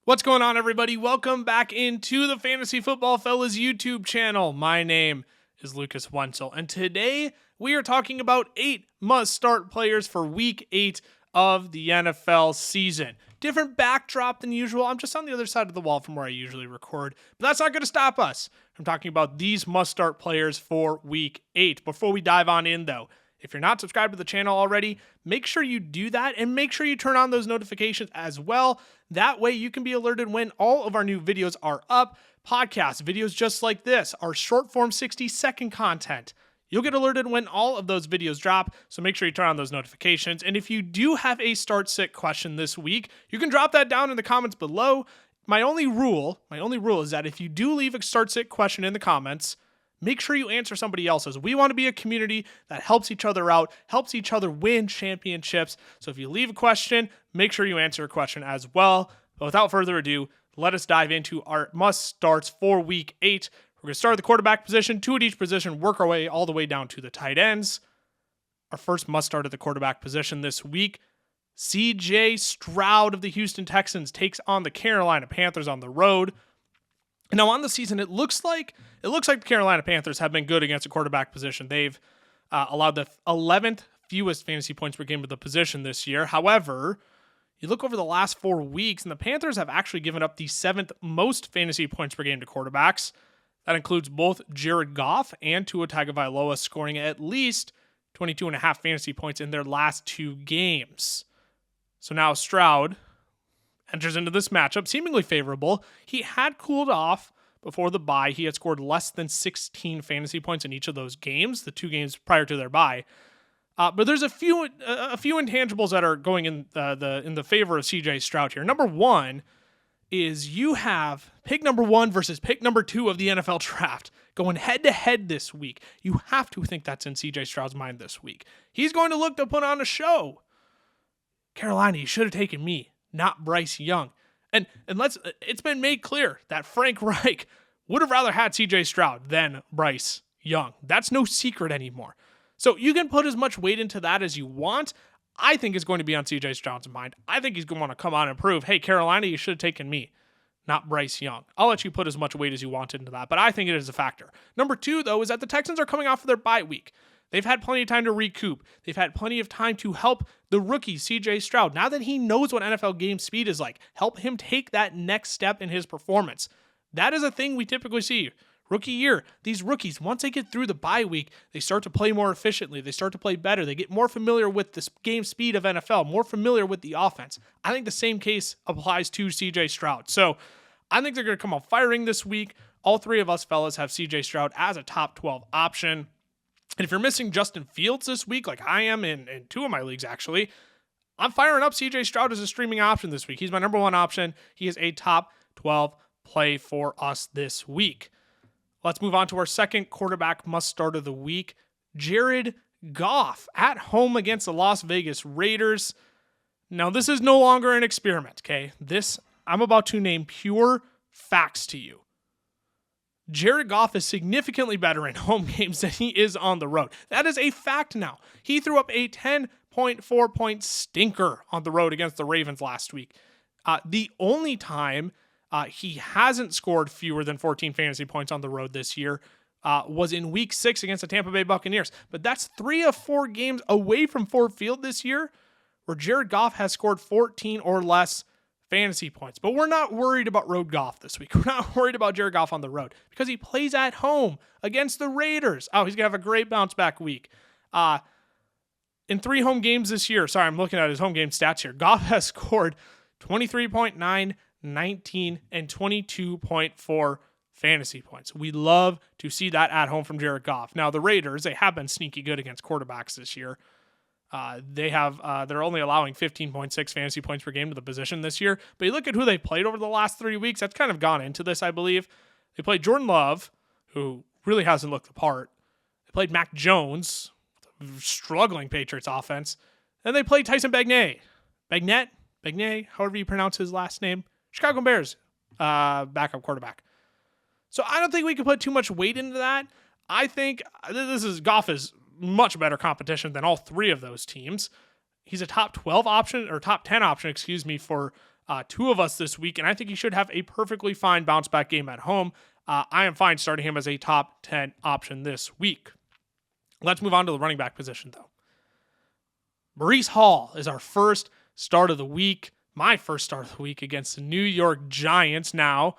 What's going on, everybody? Welcome back into the Fantasy Football Fellas YouTube channel. My name is Lucas Wenzel, and today we are talking about 8 must-start players for Week 8 of the NFL season. Different backdrop than usual. I'm just on the other side of the wall from where I usually record, but that's not going to stop us from talking about these must-start players for Week 8. Before we dive on in, though, if you're not subscribed to the channel already, make sure you do that and make sure you turn on those notifications as well. That way you can be alerted when all of our new videos are up. Podcast videos just like this, our short form 60-second content. You'll get alerted when all of those videos drop, so make sure you turn on those notifications. And if you do have a start-sit question this week, you can drop that down in the comments below. My only rule is that if you do leave a start-sit question in the comments, make sure you answer somebody else's. We want to be a community that helps each other out, helps each other win championships. So if you leave a question, make sure you answer a question as well. But without further ado, let us dive into our must-starts for Week 8. We're going to start at the quarterback position, 2 at each position, work our way all the way down to the tight ends. Our first must-start at the quarterback position this week, CJ Stroud of the Houston Texans takes on the Carolina Panthers on the road. Now, on the season, it looks like the Carolina Panthers have been good against the quarterback position. They've allowed the 11th fewest fantasy points per game of the position this year. However, you look over the last 4 weeks, and the Panthers have actually given up the 7th most fantasy points per game to quarterbacks. That includes both Jared Goff and Tua Tagovailoa scoring at least 22.5 fantasy points in their last 2 games. So now Stroud enters into this matchup seemingly favorable. He had cooled off before the bye. He had scored less than 16 fantasy points in each of those games, the 2 games prior to their bye. But there's a few intangibles that are going in the favor of CJ Stroud here. Number one is you have pick number 1 versus pick number 2 of the NFL draft going head to head this week. You have to think that's in CJ Stroud's mind this week. He's going to look to put on a show. Carolina, you should have taken me, not Bryce Young. And it's been made clear that Frank Reich would have rather had CJ Stroud than Bryce Young. That's no secret anymore. So you can put as much weight into that as you want. I think it's going to be on CJ Stroud's mind. I think he's going to want to come on and prove, hey, Carolina, you should have taken me, not Bryce Young. I'll let you put as much weight as you want into that, but I think it is a factor. Number 2, though, is that the Texans are coming off of their bye week. They've had plenty of time to recoup. They've had plenty of time to help the rookie, CJ Stroud. Now that he knows what NFL game speed is like, help him take that next step in his performance. That is a thing we typically see. Rookie year, these rookies, once they get through the bye week, they start to play more efficiently. They start to play better. They get more familiar with the game speed of NFL, more familiar with the offense. I think the same case applies to CJ Stroud. So I think they're going to come out firing this week. All 3 of us fellas have CJ Stroud as a top 12 option. And if you're missing Justin Fields this week, like I am in 2 of my leagues actually, I'm firing up CJ Stroud as a streaming option this week. He's my number 1 option. He is a top 12 play for us this week. Let's move on to our second quarterback must-start of the week, Jared Goff at home against the Las Vegas Raiders. Now, this is no longer an experiment, okay? This, I'm about to name pure facts to you. Jared Goff is significantly better in home games than he is on the road. That is a fact now. He threw up a 10.4 point stinker on the road against the Ravens last week. The only time he hasn't scored fewer than 14 fantasy points on the road this year was in Week 6 against the Tampa Bay Buccaneers. But that's 3 of 4 games away from Ford Field this year where Jared Goff has scored 14 or less fantasy points. But we're not worried about road Goff this week. We're not worried about Jared Goff on the road because he plays at home against the Raiders. Oh, he's going to have a great bounce back week. In 3 home games this year, sorry, I'm looking at his home game stats here. Goff has scored 23.9, 19, and 22.4 fantasy points. We love to see that at home from Jared Goff. Now, the Raiders, they have been sneaky good against quarterbacks this year. They're only allowing 15.6 fantasy points per game to the position this year. But you look at who they played over the last 3 weeks, that's kind of gone into this, I believe. They played Jordan Love, who really hasn't looked the part. They played Mac Jones, struggling Patriots offense. Then they played Tyson Bagnet, however you pronounce his last name. Chicago Bears backup quarterback. So I don't think we can put too much weight into that. I think Goff is much better competition than all 3 of those teams. He's a top 12 option or top 10 option, for two of us this week, and I think he should have a perfectly fine bounce back game at home. I am fine starting him as a top 10 option this week. Let's move on to the running back position, though. Breece Hall is our first start of the week, my first start of the week against the New York Giants. Now,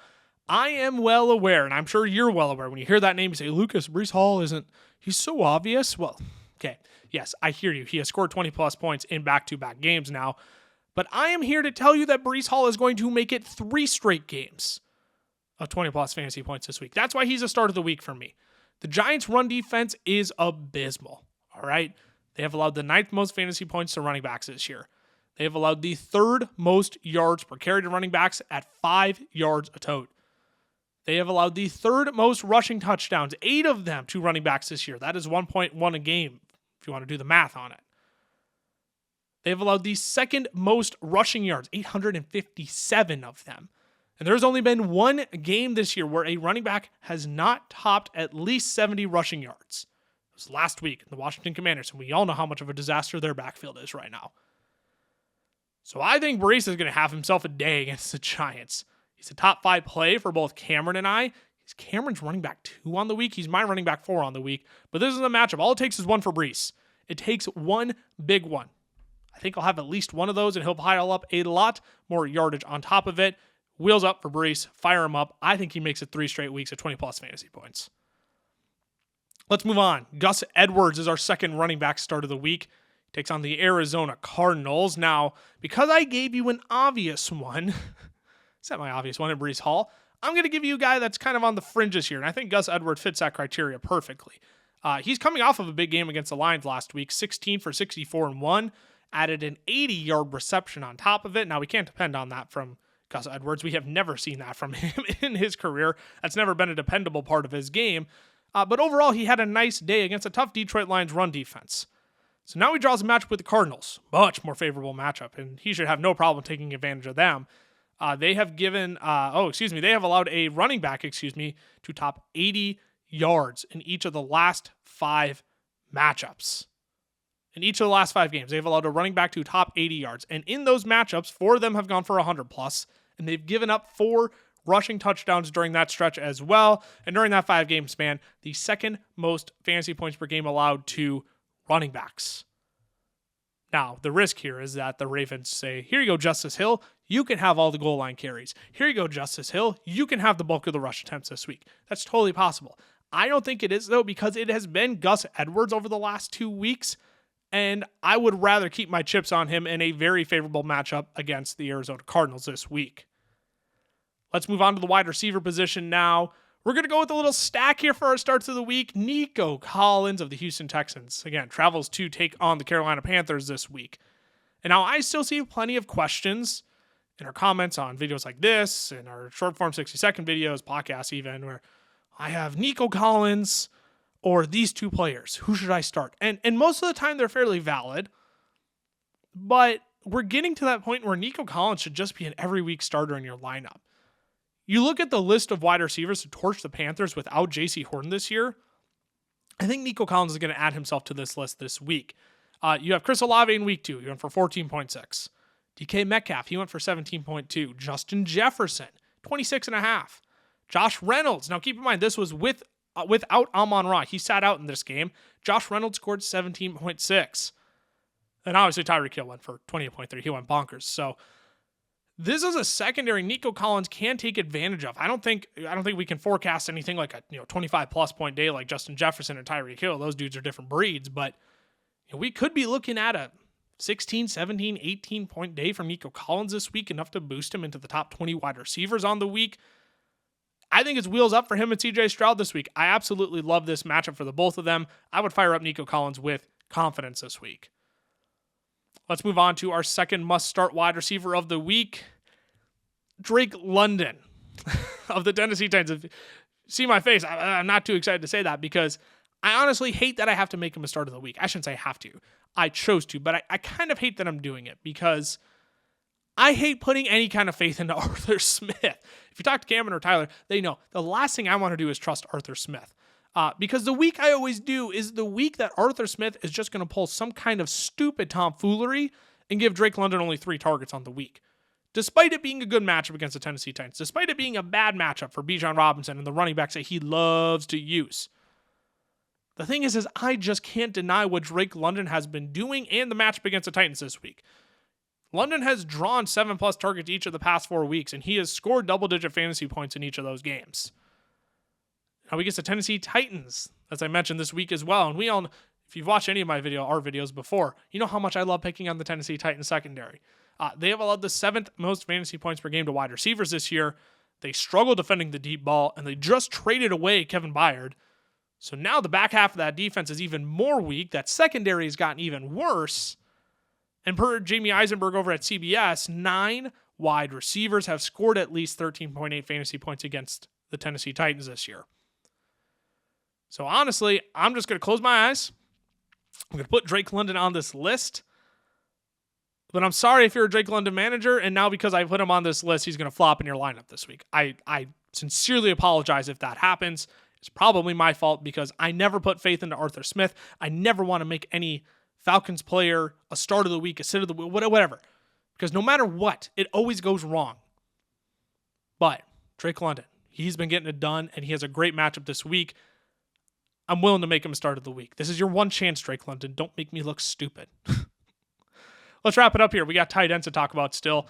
I am well aware, and I'm sure you're well aware, when you hear that name, you say, Lucas, Breece Hall he's so obvious. Well, okay, yes, I hear you. He has scored 20-plus points in back-to-back games now, but I am here to tell you that Breece Hall is going to make it 3 straight games of 20-plus fantasy points this week. That's why he's a start of the week for me. The Giants' run defense is abysmal, all right? They have allowed the 9th most fantasy points to running backs this year. They have allowed the 3rd most yards per carry to running backs at 5 yards a tote. They have allowed the 3rd most rushing touchdowns, 8 of them, to running backs this year. That is 1.1 a game, if you want to do the math on it. They have allowed the 2nd most rushing yards, 857 of them. And there's only been one game this year where a running back has not topped at least 70 rushing yards. It was last week in the Washington Commanders, and we all know how much of a disaster their backfield is right now. So I think Breece is going to have himself a day against the Giants. He's a top 5 play for both Cameron and I. He's Cameron's running back 2 on the week. He's my running back 4 on the week. But this is a matchup. All it takes is one for Breece. It takes one big one. I think I'll have at least one of those, and he'll pile up a lot more yardage on top of it. Wheels up for Breece. Fire him up. I think he makes it 3 straight weeks of 20-plus fantasy points. Let's move on. Gus Edwards is our second running back start of the week. He takes on the Arizona Cardinals. Now, because I gave you an obvious one, is that my obvious one in Breece Hall? I'm going to give you a guy that's kind of on the fringes here, and I think Gus Edwards fits that criteria perfectly. He's coming off of a big game against the Lions last week, 16 for 64 and 1, added an 80-yard reception on top of it. Now, we can't depend on that from Gus Edwards. We have never seen that from him in his career. That's never been a dependable part of his game. But overall, he had a nice day against a tough Detroit Lions run defense. So now he draws a matchup with the Cardinals. Much more favorable matchup, and he should have no problem taking advantage of them. They have allowed a running back, to top 80 yards in each of the last 5 matchups. In each of the last 5 games, they've allowed a running back to top 80 yards. And in those matchups, 4 of them have gone for 100+, and they've given up 4 rushing touchdowns during that stretch as well. And during that 5-game span, the 2nd most fantasy points per game allowed to running backs. Now, the risk here is that the Ravens say, here you go, Justice Hill. You can have all the goal line carries. Here you go, Justice Hill. You can have the bulk of the rush attempts this week. That's totally possible. I don't think it is, though, because it has been Gus Edwards over the last 2 weeks, and I would rather keep my chips on him in a very favorable matchup against the Arizona Cardinals this week. Let's move on to the wide receiver position now. We're going to go with a little stack here for our starts of the week. Nico Collins of the Houston Texans, again, travels to take on the Carolina Panthers this week. And now I still see plenty of questions in our comments on videos like this, and our short form 60-second videos, podcasts even, where I have Nico Collins or these 2 players. Who should I start? And most of the time they're fairly valid, but we're getting to that point where Nico Collins should just be an every week starter in your lineup. You look at the list of wide receivers to torch the Panthers without J.C. Horton this year, I think Nico Collins is going to add himself to this list this week. You have Chris Olave in week 2. He went for 14.6. DK Metcalf, he went for 17.2. Justin Jefferson, 26.5. Josh Reynolds. Now keep in mind, this was without Amon-Ra. He sat out in this game. Josh Reynolds scored 17.6. And obviously Tyreek Hill went for 28.3. He went bonkers. So this is a secondary Nico Collins can take advantage of. I don't think we can forecast anything like a 25+ point day like Justin Jefferson and Tyreek Hill. Those dudes are different breeds, but we could be looking at a 16, 17, 18 point day from Nico Collins this week, enough to boost him into the top 20 wide receivers on the week. I think it's wheels up for him and CJ Stroud this week. I absolutely love this matchup for the both of them. I would fire up Nico Collins with confidence this week. Let's move on to our second must-start wide receiver of the week, Drake London of the Tennessee Titans. If you see my face, I'm not too excited to say that because I honestly hate that I have to make him a start of the week. I shouldn't say I have to. I chose to, but I kind of hate that I'm doing it because I hate putting any kind of faith into Arthur Smith. If you talk to Cameron or Tyler, they know the last thing I want to do is trust Arthur Smith. Because the week I always do is the week that Arthur Smith is just going to pull some kind of stupid tomfoolery and give Drake London only 3 targets on the week. despite it being a good matchup against the Tennessee Titans, despite it being a bad matchup for Bijan Robinson and the running backs that he loves to use. The thing is I just can't deny what Drake London has been doing and the matchup against the Titans this week. London has drawn 7+ targets each of the past 4 weeks, and he has scored double-digit fantasy points in each of those games. Now we get the Tennessee Titans, as I mentioned this week as well, and we all, if you've watched any of our videos before, you know how much I love picking on the Tennessee Titans secondary. They have allowed the 7th most fantasy points per game to wide receivers this year. They struggle defending the deep ball, and they just traded away Kevin Byard. So now the back half of that defense is even more weak. That secondary has gotten even worse. And per Jamie Eisenberg over at CBS, 9 wide receivers have scored at least 13.8 fantasy points against the Tennessee Titans this year. So honestly, I'm just going to close my eyes. I'm going to put Drake London on this list. But I'm sorry if you're a Drake London manager, and now because I put him on this list, he's going to flop in your lineup this week. I sincerely apologize if that happens. It's probably my fault because I never put faith into Arthur Smith. I never want to make any Falcons player a start of the week, a sit of the week, whatever. Because no matter what, it always goes wrong. But Drake London, he's been getting it done, and he has a great matchup this week. I'm willing to make him a start of the week. This is your one chance, Drake London. Don't make me look stupid. Let's wrap it up here. We got tight ends to talk about still.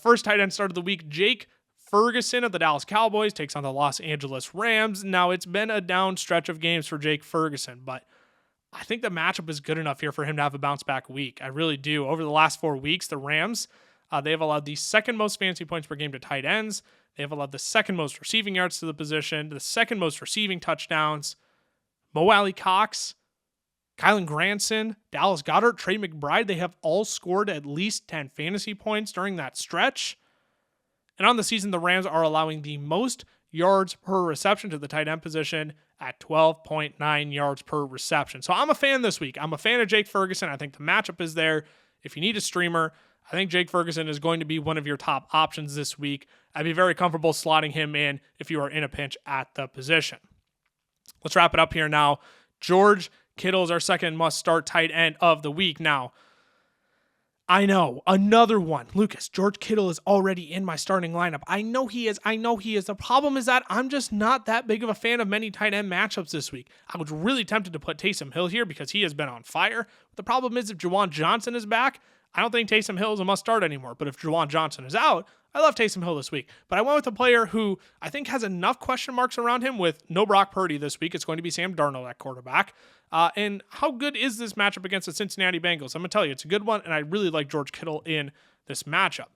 First tight end start of the week, Jake Ferguson of the Dallas Cowboys takes on the Los Angeles Rams. Now, it's been a down stretch of games for Jake Ferguson, but I think the matchup is good enough here for him to have a bounce-back week. I really do. Over the last 4 weeks, the Rams, they have allowed the 2nd most fantasy points per game to tight ends. They have allowed the 2nd most receiving yards to the position, the 2nd most receiving touchdowns. Mo Alley Cox, Kylan Granson, Dallas Goedert, Trey McBride, they have all scored at least 10 fantasy points during that stretch. And on the season, the Rams are allowing the most yards per reception to the tight end position at 12.9 yards per reception. So I'm a fan this week. I'm a fan of Jake Ferguson. I think the matchup is there. If you need a streamer, I think Jake Ferguson is going to be one of your top options this week. I'd be very comfortable slotting him in if you are in a pinch at the position. Let's wrap it up here now. George Kittle is our second must-start tight end of the week. Now, I know, another one. Lucas, George Kittle is already in my starting lineup. I know he is. The problem is that I'm just not that big of a fan of many tight end matchups this week. I was really tempted to put Taysom Hill here because he has been on fire. The problem is if Juwan Johnson is back, I don't think Taysom Hill is a must-start anymore. But if Juwan Johnson is out, I love Taysom Hill this week. But I went with a player who I think has enough question marks around him with no Brock Purdy this week. It's going to be Sam Darnold at quarterback. And how good is this matchup against the Cincinnati Bengals? I'm going to tell you, it's a good one, and I really like George Kittle in this matchup.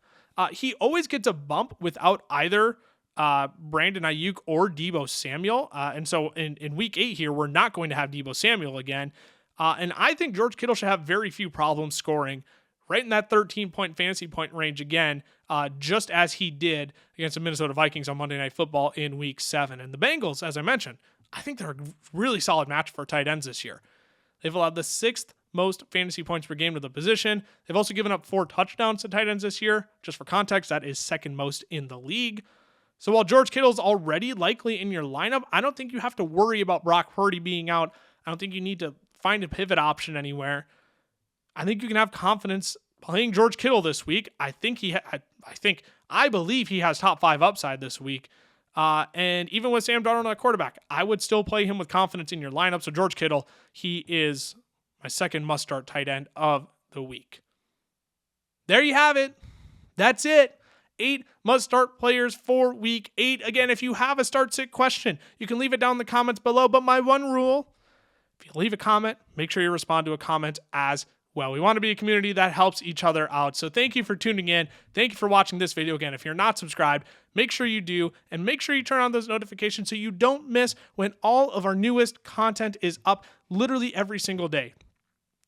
He always gets a bump without either Brandon Ayuk or Deebo Samuel. And so in week 8 here, we're not going to have Deebo Samuel again. And I think George Kittle should have very few problems scoring right in that 13-point fantasy point range again, just as he did against the Minnesota Vikings on Monday Night Football in week 7. And the Bengals, as I mentioned, I think they're a really solid match for tight ends this year. They've allowed the 6th most fantasy points per game to the position. They've also given up 4 touchdowns to tight ends this year. Just for context, that is 2nd most in the league. So while George Kittle is already likely in your lineup, I don't think you have to worry about Brock Purdy being out. I don't think you need to find a pivot option anywhere. I think you can have confidence playing George Kittle this week. I believe he has top 5 upside this week. And even with Sam Darnold at quarterback, I would still play him with confidence in your lineup. So George Kittle, he is my second must-start tight end of the week. There you have it. That's it. 8 must-start players for week 8. Again, if you have a start-sit question, you can leave it down in the comments below. But my one rule, if you leave a comment, make sure you respond to a comment as well. We want to be a community that helps each other out. So thank you for tuning in. Thank you for watching this video. Again, if you're not subscribed, make sure you do, and make sure you turn on those notifications so you don't miss when all of our newest content is up literally every single day.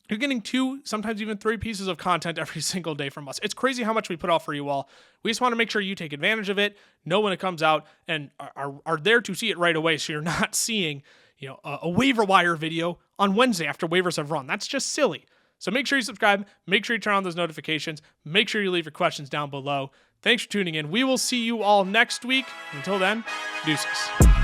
You're getting 2, sometimes even 3 pieces of content every single day from us. It's crazy how much we put out for you all. We just want to make sure you take advantage of it, know when it comes out, and are there to see it right away so you're not seeing a waiver wire video on Wednesday after waivers have run. That's just silly. So make sure you subscribe, make sure you turn on those notifications, make sure you leave your questions down below. Thanks for tuning in. We will see you all next week. Until then, deuces.